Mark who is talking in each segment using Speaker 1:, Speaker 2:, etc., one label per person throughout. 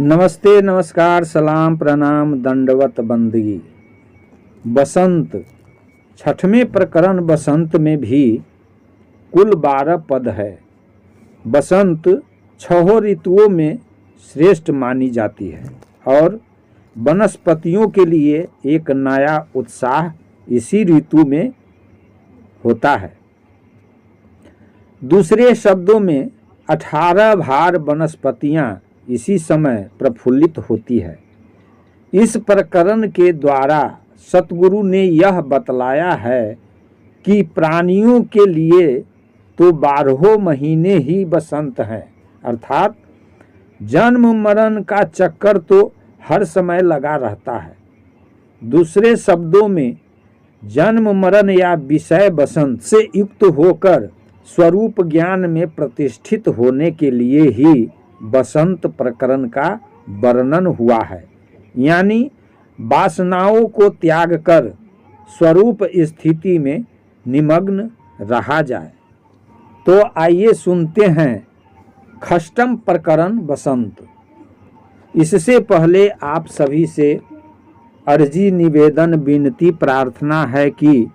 Speaker 1: नमस्ते, नमस्कार, सलाम, प्रणाम, दंडवत बंदगी। बसंत, छठवें प्रकरण बसंत में भी कुल 12 पद है। बसंत छहों ऋतुओं में श्रेष्ठ मानी जाती है और वनस्पतियों के लिए एक नया उत्साह इसी ऋतु में होता है। दूसरे शब्दों में 18 भार वनस्पतियां इसी समय प्रफुल्लित होती है। इस प्रकरण के द्वारा सतगुरु ने यह बतलाया है कि प्राणियों के लिए तो 12 महीने ही बसंत हैं, अर्थात जन्म मरण का चक्कर तो हर समय लगा रहता है। दूसरे शब्दों में जन्म मरण या विषय बसंत से युक्त होकर स्वरूप ज्ञान में प्रतिष्ठित होने के लिए ही बसंत प्रकरण का वर्णन हुआ है, यानी वासनाओं को त्याग कर स्वरूप स्थिति में निमग्न रहा जाए। तो आइए सुनते हैं षष्ठम प्रकरण बसंत। इससे पहले आप सभी से अर्जी, निवेदन, विनती, प्रार्थना है कि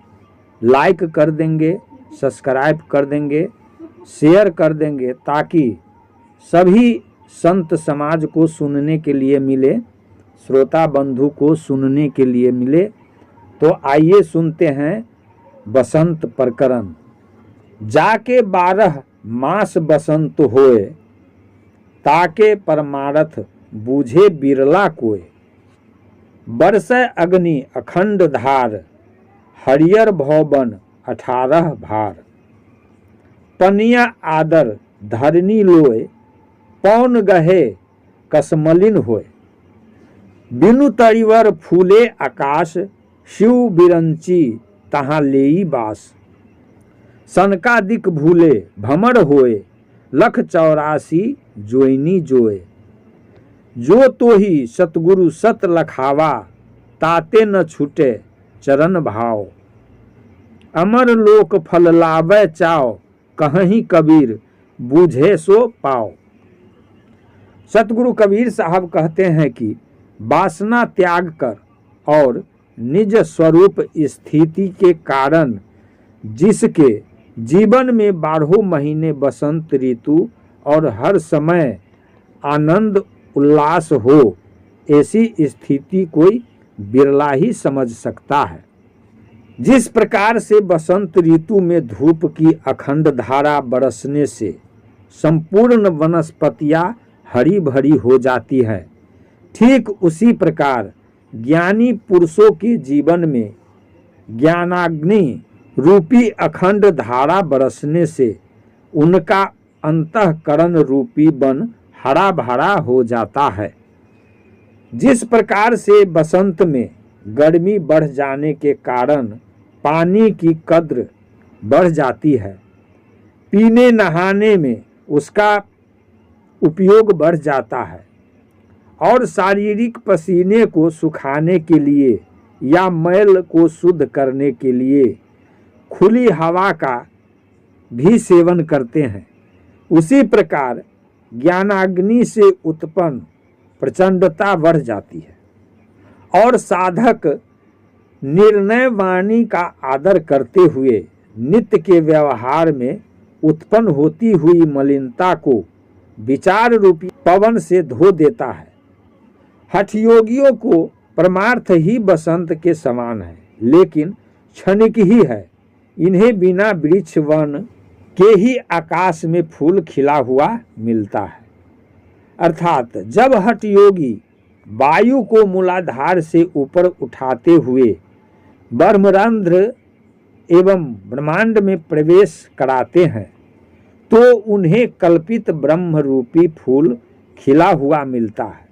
Speaker 1: लाइक कर देंगे, सब्सक्राइब कर देंगे, शेयर कर देंगे, ताकि सभी संत समाज को सुनने के लिए मिले, श्रोता बंधु को सुनने के लिए मिले। तो आइए सुनते हैं बसंत प्रकरण। जाके 12 मास बसंत होए, ताके परमारथ बूझे बिरला कोय। बरसै अग्नि अखंड धार, हरियर भवन 18 भार। पनिया आदर धरनी लोय, पौन गहे कसमलिन होय। बिनु तरिवर फूले आकाश, शिव बिरंची तहाँ लेई बास। सनकादिक भूले भमर होए, लख 84 जोइनी जोए। जो तोही सतगुरु सत लखावा, ताते न छूटे चरण भाव। अमर लोक फल लावै चाव, कहीं कबीर बूझे सो पाओ। सतगुरु कबीर साहब कहते हैं कि वासना त्याग कर और निज स्वरूप स्थिति के कारण जिसके जीवन में 12 महीने बसंत ऋतु और हर समय आनंद उल्लास हो, ऐसी स्थिति कोई बिरला ही समझ सकता है। जिस प्रकार से बसंत ऋतु में धूप की अखंड धारा बरसने से संपूर्ण वनस्पतियां हरी भरी हो जाती है, ठीक उसी प्रकार ज्ञानी पुरुषों के जीवन में ज्ञानाग्नि रूपी अखंड धारा बरसने से उनका अंतःकरण रूपी वन हरा भरा हो जाता है। जिस प्रकार से बसंत में गर्मी बढ़ जाने के कारण पानी की कद्र बढ़ जाती है, पीने नहाने में उसका उपयोग बढ़ जाता है और शारीरिक पसीने को सुखाने के लिए या मैल को शुद्ध करने के लिए खुली हवा का भी सेवन करते हैं, उसी प्रकार ज्ञानाग्नि से उत्पन्न प्रचंडता बढ़ जाती है और साधक निर्णय वाणी का आदर करते हुए नित्य के व्यवहार में उत्पन्न होती हुई मलिनता को विचार रूपी पवन से धो देता है। हठयोगियों को परमार्थ ही बसंत के समान है, लेकिन क्षणिक ही है। इन्हें बिना वृक्ष वन के ही आकाश में फूल खिला हुआ मिलता है। अर्थात जब हठयोगी वायु को मूलाधार से ऊपर उठाते हुए ब्रह्मरंध्र एवं ब्रह्मांड में प्रवेश कराते हैं, तो उन्हें कल्पित ब्रह्म रूपी फूल खिला हुआ मिलता है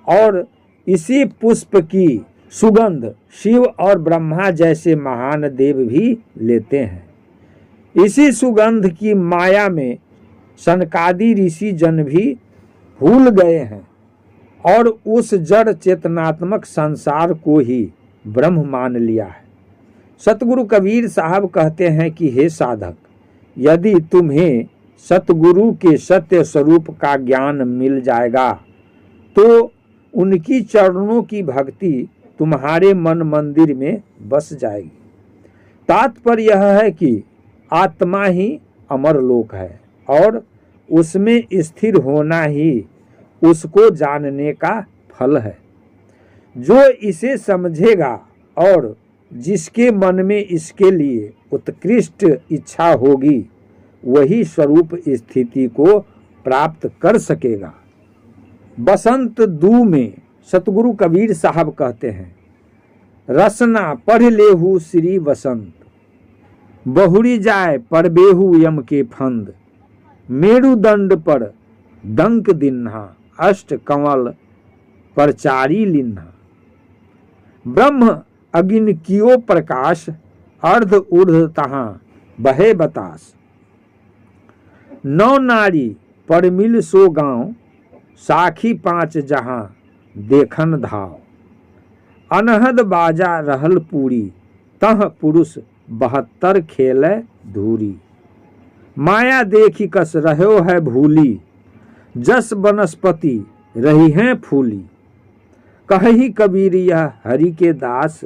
Speaker 1: और इसी पुष्प की सुगंध शिव और ब्रह्मा जैसे महान देव भी लेते हैं। इसी सुगंध की माया में सनकादि ऋषि जन भी भूल गए हैं और उस जड़ चेतनात्मक संसार को ही ब्रह्म मान लिया है। सतगुरु कबीर साहब कहते हैं कि हे साधक, यदि तुम्हें सतगुरु के सत्य स्वरूप का ज्ञान मिल जाएगा तो उनकी चरणों की भक्ति तुम्हारे मन मंदिर में बस जाएगी। तात्पर्य यह है कि आत्मा ही अमर लोक है और उसमें स्थिर होना ही उसको जानने का फल है। जो इसे समझेगा और जिसके मन में इसके लिए उत्कृष्ट इच्छा होगी वही स्वरूप स्थिति को प्राप्त कर सकेगा। बसंत दू में सतगुरु कबीर साहब कहते हैं, रसना पढ़ लेहू श्री बसंत, बहुरी जाए पर बेहू यम के फंद, मेरुदंड पर डंक दिन्हा, अष्ट कंवल पर चारी लिन्हा। ब्रह्म अगिन कियो प्रकाश, अर्ध ऊर्ध तहाँ बहे बतास। नौ नारी पर मिल सो गाँव, साखी पांच जहां देखन धाव। अनहद बाजा रहल पूरी, तह पुरुष 72 खेले धूरी। माया देखी कस रहो है भूली, जस वनस्पति रही हैं फूली। कही कबीर यह हरि के दास,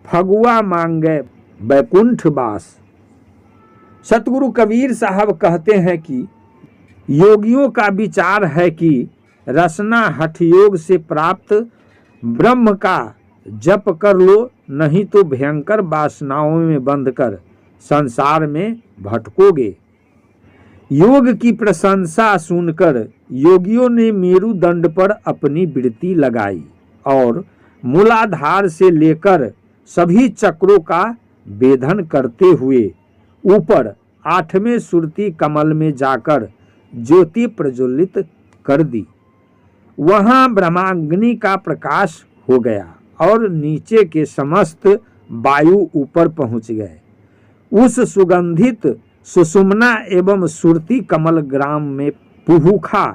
Speaker 1: फगुआ मांगे बैकुंठ बास। सतगुरु कबीर साहब कहते हैं कि योगियों का विचार है कि रसना हठ योग से प्राप्त ब्रह्म का जप कर लो, नहीं तो भयंकर वासनाओं में बंधकर संसार में भटकोगे। योग की प्रशंसा सुनकर योगियों ने मेरुदंड पर अपनी वृत्ति लगाई और मूलाधार से लेकर सभी चक्रों का वेधन करते हुए ऊपर 8वें सुरती कमल में जाकर ज्योति प्रज्वलित कर दी। वहां ब्रह्माग्नि का प्रकाश हो गया और नीचे के समस्त वायु ऊपर पहुंच गए। उस सुगंधित सुषुम्ना एवं सुरती कमल ग्राम में पुहुखा,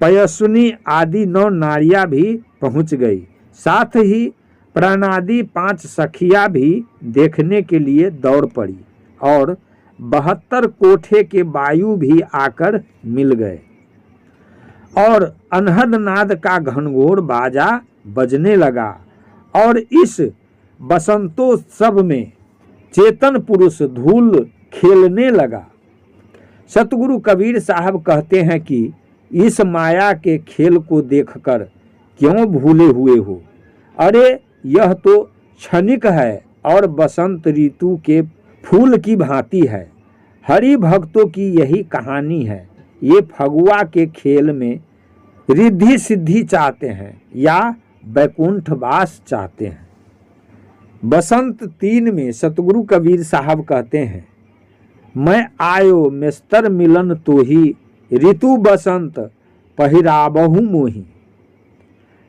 Speaker 1: पयस्विनी आदि 9 नारियां भी पहुंच गई। साथ ही प्राणादि 5 सखियां भी देखने के लिए दौड़ पड़ी और 72 कोठे के वायु भी आकर मिल गए और अनहद नाद का घनघोर बाजा बजने लगा और इस बसंतोत्सव में चेतन पुरुष धूल खेलने लगा। सतगुरु कबीर साहब कहते हैं कि इस माया के खेल को देखकर क्यों भूले हुए हो? अरे यह तो क्षणिक है और बसंत ऋतु के फूल की भांति है। हरि भक्तों की यही कहानी है। ये फगुआ के खेल में रिद्धि सिद्धि चाहते हैं या बैकुंठवास चाहते हैं। बसंत 3 में सतगुरु कबीर साहब कहते हैं, मैं आयो मिस्तर मिलन तोही, ऋतु बसंत पहिराबहु मोही।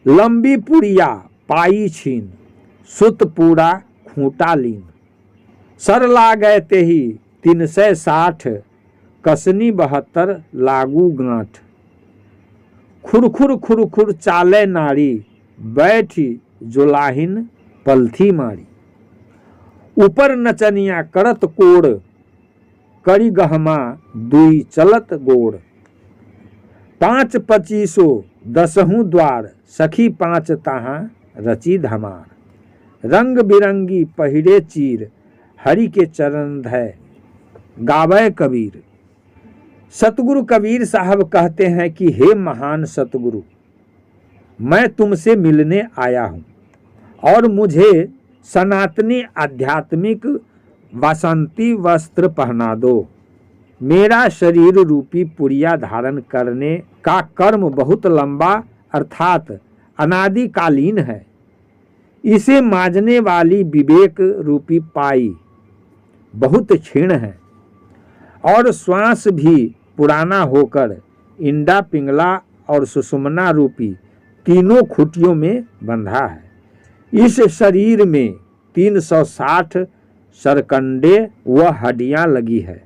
Speaker 1: लंबी पुड़िया पाई छीन, सुत पूरा खूंटा लीन। सर लागै तेही 360, कसनी 72 लागू गांठ। खुरखुर खुरखुर चाले नारी, बैठी जोलाहिन पलथी मारी। ऊपर नचनिया करत कोड़, करी गहमा दुई चलत गोड़। 5 25 10 द्वार, सखी 5 तहाँ रची धमार। रंग बिरंगी पहिरे चीर, हरि के चरण धय गावे कबीर। सतगुरु कबीर साहब कहते हैं कि हे महान सतगुरु, मैं तुमसे मिलने आया हूँ और मुझे सनातनी आध्यात्मिक वासंती वस्त्र पहना दो। मेरा शरीर रूपी पुड़िया धारण करने का कर्म बहुत लंबा अर्थात अनादिकालीन है। इसे मांझने वाली विवेक रूपी पाई बहुत क्षीण है और श्वास भी पुराना होकर इंडा पिंगला और सुषुम्ना रूपी तीनों खुटियों में बंधा है। इस शरीर में 360 सरकंडे व हड्डियां लगी है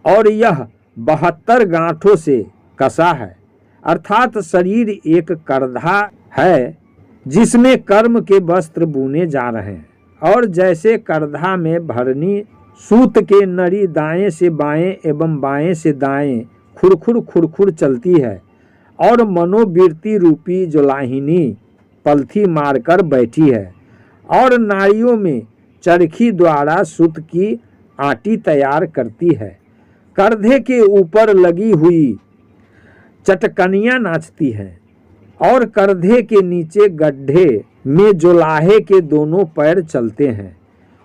Speaker 1: और यह 72 गांठों से कसा है, अर्थात शरीर एक करधा है जिसमें कर्म के वस्त्र बुने जा रहे हैं। और जैसे करधा में भरनी सूत के नड़ी दाएं से बाएं एवं बाएं से दाएं खुरखुर खुरखुर चलती है और मनोवृत्ति रूपी जुलाहिनी पलथी मारकर बैठी है और नारियों में चरखी द्वारा सूत की आटी तैयार करती है। कंधे के ऊपर लगी हुई चटकनियाँ नाचती हैं और कंधे के नीचे गड्ढे में जुलाहे के दोनों पैर चलते हैं।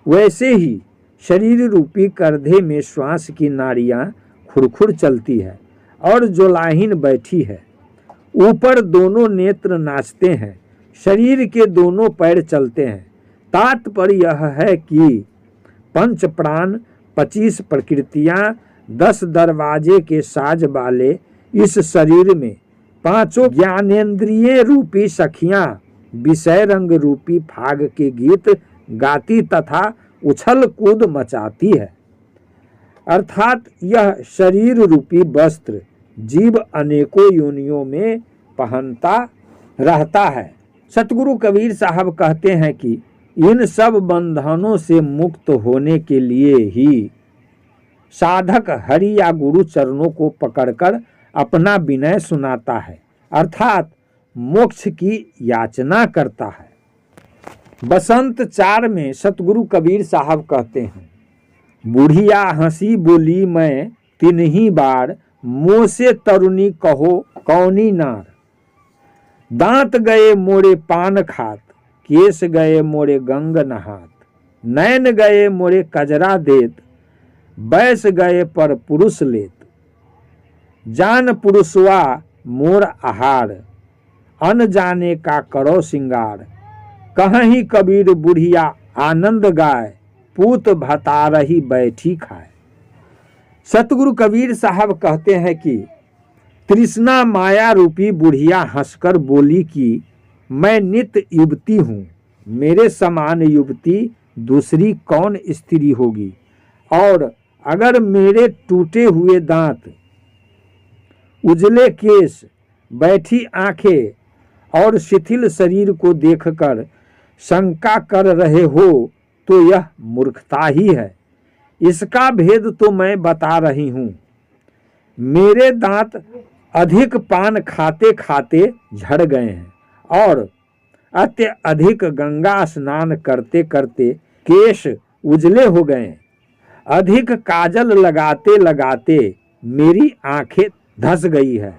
Speaker 1: वैसे ही शरीर रूपी कंधे में श्वास की नाड़ियाँ खुरखुर चलती है और जुलाहिन बैठी है। ऊपर दोनों नेत्र नाचते हैं, शरीर के दोनों पैर चलते हैं। तात्पर्य यह है कि 5 प्राण, 25 प्रकृतियाँ, 10 दरवाजे के साज वाले इस शरीर में 5 ज्ञानेंद्रिय रूपी सखियाँ विषय रंग रूपी फाग के गीत गाती तथा उछल कूद मचाती है। अर्थात यह शरीर रूपी वस्त्र जीव अनेकों योनियों में पहनता रहता है। सतगुरु कबीर साहब कहते हैं कि इन सब बंधनों से मुक्त होने के लिए ही साधक हरि या गुरु चरणों को पकड़कर अपना विनय सुनाता है, अर्थात मोक्ष की याचना करता है। बसंत 4 में सतगुरु कबीर साहब कहते हैं, बुढ़िया हंसी बोली मैं 3 बार, मुँह से तरुणी कहो कौनी नार। दांत गए मोरे पान खात, केस गए मोरे गंग नहात। नैन गए मोरे कजरा देत, बैस गए पर पुरुष लेत। जान पुरुषवा मोर आहार, अन जाने का करो सिंगार। कहीं कबीर बुढ़िया आनंद गाय, पूत भता रही बैठी खाए। सतगुरु कबीर साहब कहते हैं कि तृष्णा माया रूपी बुढ़िया हंसकर बोली कि मैं नित्य युवती हूँ, मेरे समान युवती दूसरी कौन स्त्री होगी। और अगर मेरे टूटे हुए दांत, उजले केस, बैठी आंखें और शिथिल शरीर को देखकर शंका कर रहे हो तो यह मूर्खता ही है। इसका भेद तो मैं बता रही हूँ। मेरे दांत अधिक पान खाते खाते झड़ गए हैं और अत्यधिक गंगा स्नान करते करते केश उजले हो गए। अधिक काजल लगाते लगाते मेरी आंखें धस गई है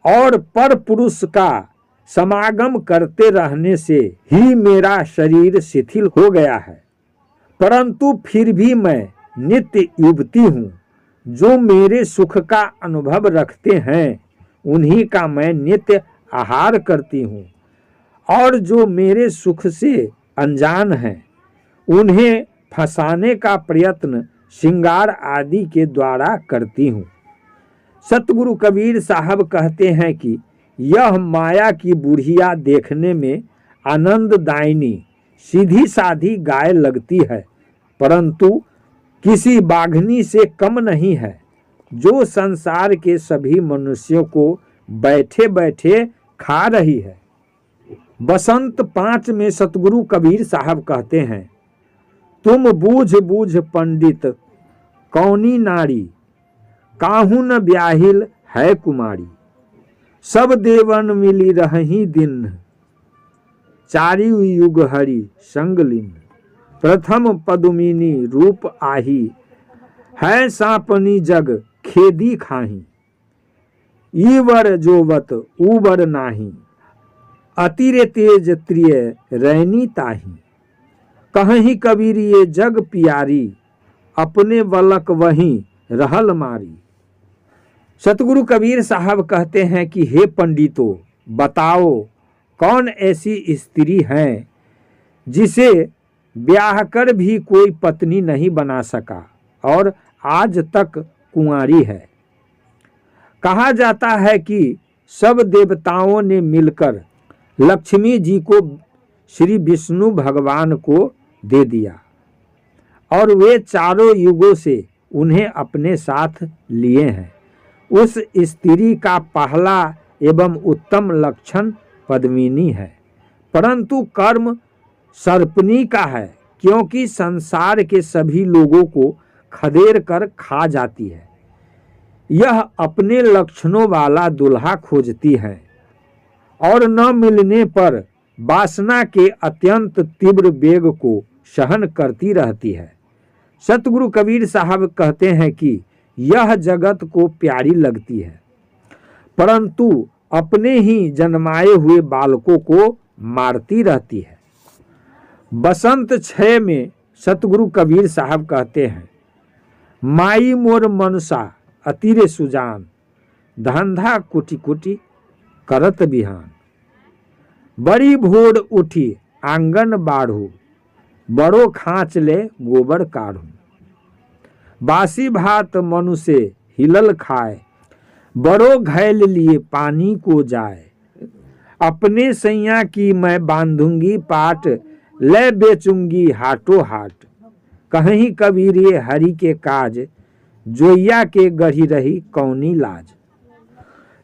Speaker 1: और पर पुरुष का समागम करते रहने से ही मेरा शरीर शिथिल हो गया है। परंतु फिर भी मैं नित्य युवती हूँ। जो मेरे सुख का अनुभव रखते हैं उन्हीं का मैं नित्य आहार करती हूँ और जो मेरे सुख से अनजान हैं उन्हें फंसाने का प्रयत्न श्रृंगार आदि के द्वारा करती हूँ। सतगुरु कबीर साहब कहते हैं कि यह माया की बुढ़िया देखने में आनंददायिनी सीधी साधी गाय लगती है, परंतु किसी बाघनी से कम नहीं है जो संसार के सभी मनुष्यों को बैठे बैठे खा रही है। बसंत 5 में सतगुरु कबीर साहब कहते हैं, तुम बूझ बूझ पंडित कौनी नारी, काहू न ब्याहिल है कुमारी। सब देवन मिली रही दिन, चारि युग हरि संगलिन। प्रथम पदुमिनी रूप आही, है सांपनी जग खेदी खाही। ईवर जोवत उबर नाही, अतिरे तेज त्रिय रैनी ताही। कहीं कबीर ये जग पियारी, अपने वलक वहीं रहल मारी। सतगुरु कबीर साहब कहते हैं कि हे पंडितों, बताओ कौन ऐसी स्त्री है जिसे ब्याह कर भी कोई पत्नी नहीं बना सका और आज तक कुंवारी है। कहा जाता है कि सब देवताओं ने मिलकर लक्ष्मी जी को श्री विष्णु भगवान को दे दिया और वे चारों युगों से उन्हें अपने साथ लिए हैं। उस स्त्री का पहला एवं उत्तम लक्षण पद्मिनी है, परंतु कर्म सर्पनी का है, क्योंकि संसार के सभी लोगों को खदेड़ कर खा जाती है। यह अपने लक्षणों वाला दूल्हा खोजती हैं और न मिलने पर वासना के अत्यंत तीव्र वेग को सहन करती रहती है। सतगुरु कबीर साहब कहते हैं कि यह जगत को प्यारी लगती है, परंतु अपने ही जन्माए हुए बालकों को मारती रहती है। बसंत 6 में सतगुरु कबीर साहब कहते हैं, माई मोर मनसा अतिरे सुजान, धंधा कुटी कुटी करत बिहान। बड़ी भोर उठी आंगन बाढ़ू, बड़ो खाँच ले गोबर काढ़ू। बासी भात मनुष्य हिलल खाए, बड़ो घैल लिए पानी को जाए। अपने सैया की मैं बांधूंगी पाट, ले बेचूंगी हाटो हाट। कहीं कबीर ये हरि के काज, जोइया के गढ़ी रही कौनी लाज।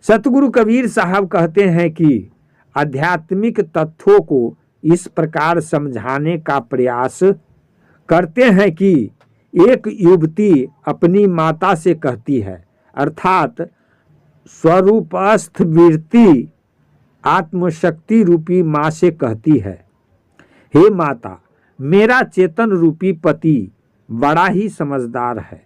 Speaker 1: सतगुरु कबीर साहब कहते हैं कि आध्यात्मिक तथ्यों को इस प्रकार समझाने का प्रयास करते हैं कि एक युवती अपनी माता से कहती है, अर्थात स्वरूपस्थ वृत्ति आत्मशक्ति रूपी माँ से कहती है, हे माता, मेरा चेतन रूपी पति बड़ा ही समझदार है,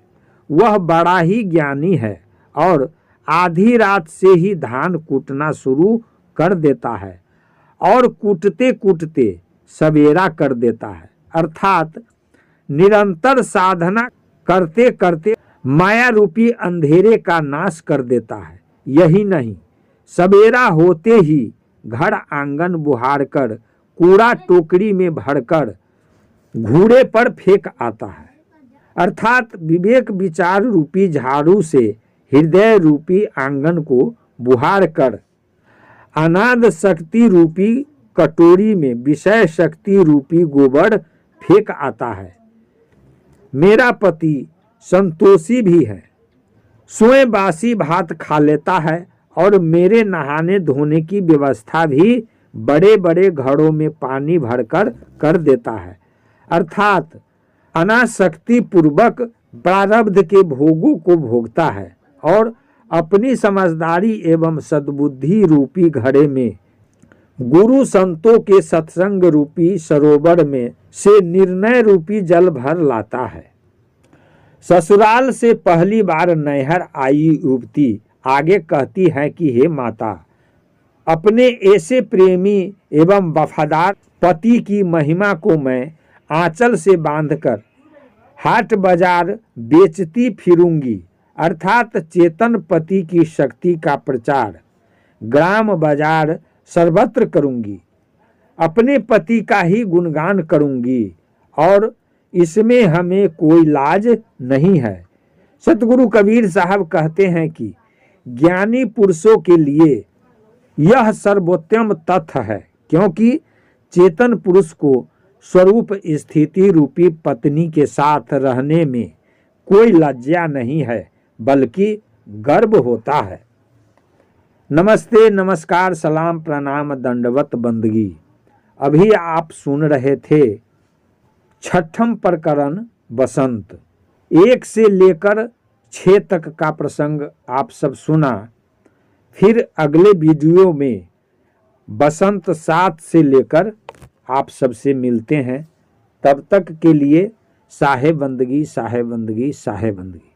Speaker 1: वह बड़ा ही ज्ञानी है और आधी रात से ही धान कूटना शुरू कर देता है और कूटते कूटते सवेरा कर देता है। अर्थात निरंतर साधना करते करते माया रूपी अंधेरे का नाश कर देता है। यही नहीं, सवेरा होते ही घर आंगन बुहार कर कूड़ा टोकरी में भरकर घूड़े पर फेंक आता है। अर्थात विवेक विचार रूपी झाड़ू से हृदय रूपी आंगन को बुहार कर अनाद शक्ति रूपी कटोरी में विषय शक्ति रूपी गोबर फेंक आता है। मेरा पति संतोषी भी है, स्वयं बासी भात खा लेता है और मेरे नहाने धोने की व्यवस्था भी बड़े बड़े घड़ों में पानी भरकर कर देता है। अर्थात अनासक्ति पूर्वक प्रारब्ध के भोगों को भोगता है और अपनी समझदारी एवं सद्बुद्धि रूपी घड़े में गुरु संतों के सत्संग रूपी सरोवर में से निर्णय रूपी जल भर लाता है। ससुराल से पहली बार नैहर आई युवती आगे कहती है कि हे माता, अपने ऐसे प्रेमी एवं वफादार पति की महिमा को मैं आंचल से बांधकर हाट बाजार बेचती फिरूंगी। अर्थात चेतन पति की शक्ति का प्रचार ग्राम बाजार सर्वत्र करूंगी, अपने पति का ही गुणगान करूंगी और इसमें हमें कोई लाज नहीं है। सतगुरु कबीर साहब कहते हैं कि ज्ञानी पुरुषों के लिए यह सर्वोत्तम तथ्य है, क्योंकि चेतन पुरुष को स्वरूप स्थिति रूपी पत्नी के साथ रहने में कोई लज्जा नहीं है, बल्कि गर्व होता है। नमस्ते, नमस्कार, सलाम, प्रणाम, दंडवत बंदगी। अभी आप सुन रहे थे 6ठम प्रकरण बसंत 1 से लेकर 6 तक का प्रसंग आप सब सुना। फिर अगले वीडियो में बसंत 7 से लेकर आप सबसे मिलते हैं। तब तक के लिए साहे बंदगी, साहे बंदगी, साहे बंदगी।